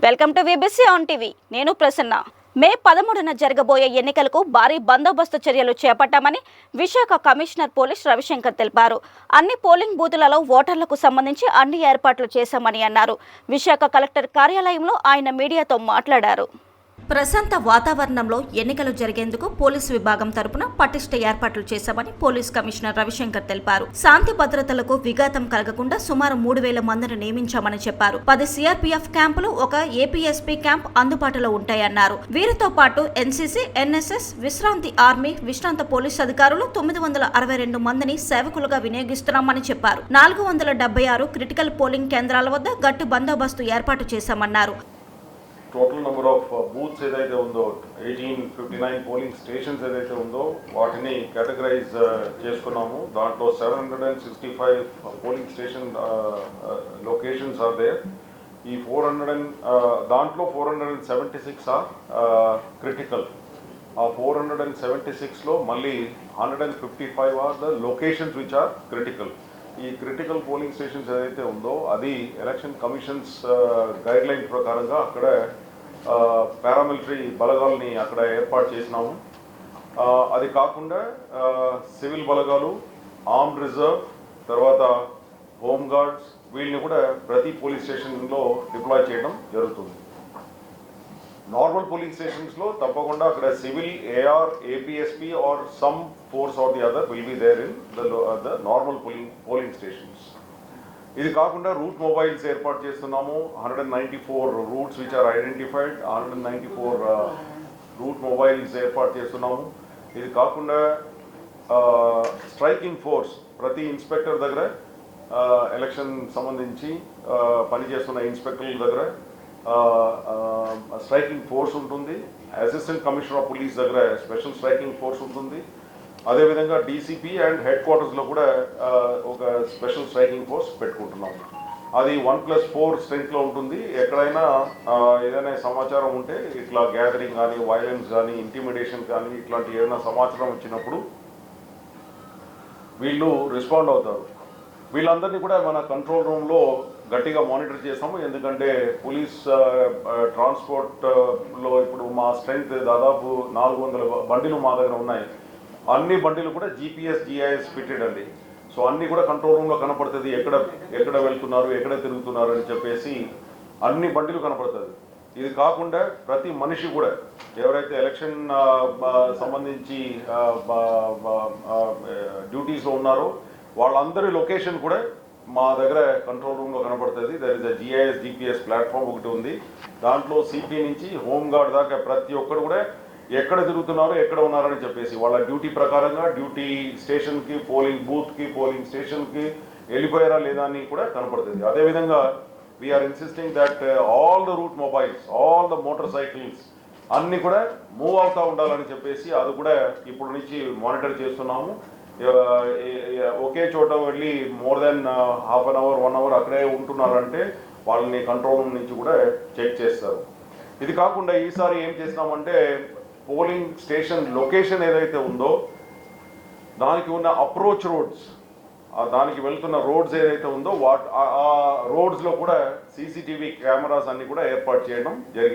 Welcome to VBC on TV. నేను ప్రసన్న. మే 13న జరగబోయే ఎన్నికలకు భారీ బందోబస్తు చర్యలు చేపట్టామని విశాఖ కమిషనర్ పోలీస్ రవిశంకర్ తెలిపారు. అన్ని పోలింగ్ బూతులలో ఓటర్లకు సంబంధించి అన్ని ఏర్పాట్లు చేశామని అన్నారు. విశాఖ కలెక్టర్ కార్యాలయంలో ఆయన మీడియాతో మాట్లాడారు. ప్రశాంత వాతావరణంలో ఎన్నికలు జరిగేందుకు పోలీసు విభాగం తరపున పటిష్ట ఏర్పాట్లు చేశామని పోలీస్ కమిషనర్ రవిశంకర్ తెలిపారు. శాంతి భద్రతలకు విఘాతం కలగకుండా సుమారు 3,000 మందిని నియమించామని చెప్పారు. 10 సిఆర్పీఎఫ్ క్యాంపులు, ఒక ఏపీఎస్పీ క్యాంప్ అందుబాటులో ఉంటాయన్నారు. వీరితో పాటు ఎన్సీసీ, ఎన్ఎస్ఎస్, విశ్రాంతి ఆర్మీ, విశ్రాంత పోలీసు అధికారులు 962 మందిని సేవకులుగా వినియోగిస్తున్నామని చెప్పారు. 476 క్రిటికల్ పోలింగ్ కేంద్రాల వద్ద గట్టి బందోబస్తు ఏర్పాటు చేశామన్నారు. టోటల్ నెంబర్ ఆఫ్ బూత్స్ ఏదైతే ఉందో 1859 పోలింగ్ స్టేషన్స్ ఏదైతే ఉందో వాటిని కేటగరైజ్ చేసుకున్నాము. దాంట్లో 765 polling station locations are there. ఈ దాంట్లో 476 ఆర్ క్రిటికల్. ఆ 476లో మళ్ళీ 155 are the locations which are critical. ఈ క్రిటికల్ పోలింగ్ స్టేషన్స్ ఏదైతే ఉందో అది ఎలక్షన్ కమిషన్స్ గైడ్ లైన్ ప్రకారంగా అక్కడ పారామిలిటరీ బలగాల్ని అక్కడ ఏర్పాటు చేసినాము. అది కాకుండా సివిల్ బలగాలు, ఆర్మ్డ్ రిజర్వ్, తర్వాత హోమ్ గార్డ్స్ వీళ్ళని కూడా ప్రతి పోలీస్ స్టేషన్లో డిప్లాయ్ చేయడం జరుగుతుంది. నార్మల్ పోలింగ్ స్టేషన్స్లో తప్పకుండా అక్కడ civil, AR, APSP or some force or the other will be there in the normal polling stations. ఇది కాకుండా రూట్ మొబైల్స్ ఏర్పాటు చేస్తున్నాము. 194 routes which are identified. 194 route mobiles ఏర్పాటు చేస్తున్నాము. ఇది కాకుండా స్ట్రైకింగ్ ఫోర్స్ ప్రతి ఇన్స్పెక్టర్ దగ్గర, ఎలక్షన్ సంబంధించి పనిచేస్తున్న ఇన్స్పెక్టర్ల దగ్గర స్ట్రైకింగ్ ఫోర్స్ ఉంటుంది. అసిస్టెంట్ కమిషనర్ ఆఫ్ పోలీస్ దగ్గర స్పెషల్ స్ట్రైకింగ్ ఫోర్స్ ఉంటుంది. అదేవిధంగా డీసీపీ అండ్ హెడ్ క్వార్టర్స్లో కూడా ఒక స్పెషల్ స్ట్రైకింగ్ ఫోర్స్ పెట్టుకుంటున్నాము. అది 1+4 స్ట్రెంగ్త్లో ఉంటుంది. ఎక్కడైనా ఏదైనా సమాచారం ఉంటే ఇట్లా గ్యాదరింగ్ కానీ, వైలెన్స్ కానీ, ఇంటిమిడేషన్ కానీ ఇట్లాంటి ఏదైనా సమాచారం వచ్చినప్పుడు వీళ్ళు రెస్పాండ్ అవుతారు. వీళ్ళందరినీ కూడా మన కంట్రోల్ రూమ్లో గట్టిగా మానిటర్ చేస్తాము. ఎందుకంటే పోలీస్ ట్రాన్స్పోర్ట్లో ఇప్పుడు మా స్ట్రెంగ్త్ దాదాపు 400 బండిలు మా దగ్గర ఉన్నాయి. అన్ని బండిలు కూడా జీపీఎస్, జీఐఎస్ ఫిటెడ్ అండి. సో అన్నీ కూడా కంట్రోల్ రూమ్లో కనపడుతుంది. ఎక్కడ వెళ్తున్నారు, ఎక్కడ తిరుగుతున్నారు అని చెప్పేసి అన్ని బండిలు కనపడుతుంది. ఇది కాకుండా ప్రతి మనిషి కూడా ఎవరైతే ఎలక్షన్ సంబంధించి డ్యూటీస్లో ఉన్నారో వాళ్ళందరి లొకేషన్ కూడా మా దగ్గర కంట్రోల్ రూమ్లో కనపడుతుంది. There is a GIS GPS platform ఒకటి ఉంది. దాంట్లో సిపి నుంచి హోమ్ గార్డ్ దాకా ప్రతి ఒక్కరు కూడా ఎక్కడ తిరుగుతున్నారో, ఎక్కడ ఉన్నారని చెప్పేసి వాళ్ళ డ్యూటీ ప్రకారంగా డ్యూటీ స్టేషన్కి, పోలింగ్ బూత్కి, పోలింగ్ స్టేషన్కి వెళ్ళిపోయారా లేదా అని కూడా కనపడుతుంది. అదేవిధంగా we're insisting that all the route mobiles, all the motorcycles అన్నీ కూడా మూవ్ అవుతూ ఉండాలని చెప్పేసి అది కూడా ఇప్పుడు నుంచి మానిటర్ చేస్తున్నాము. ఒకే చోట వెళ్ళి more than half an hour, 1 hour అక్కడే ఉంటున్నారంటే వాళ్ళని కంట్రోల్ రూమ్ నుంచి కూడా చెక్ చేస్తారు. ఇది కాకుండా ఈసారి ఏం చేసినామంటే పోలింగ్ స్టేషన్ లొకేషన్ ఏదైతే ఉందో దానికి ఉన్న అప్రోచ్ రోడ్స్, దానికి వెళ్తున్న రోడ్స్ ఏదైతే ఉందో ఆ రోడ్స్లో కూడా సీసీటీవీ కెమెరాస్ అన్ని కూడా ఏర్పాటు చేయడం జరిగింది.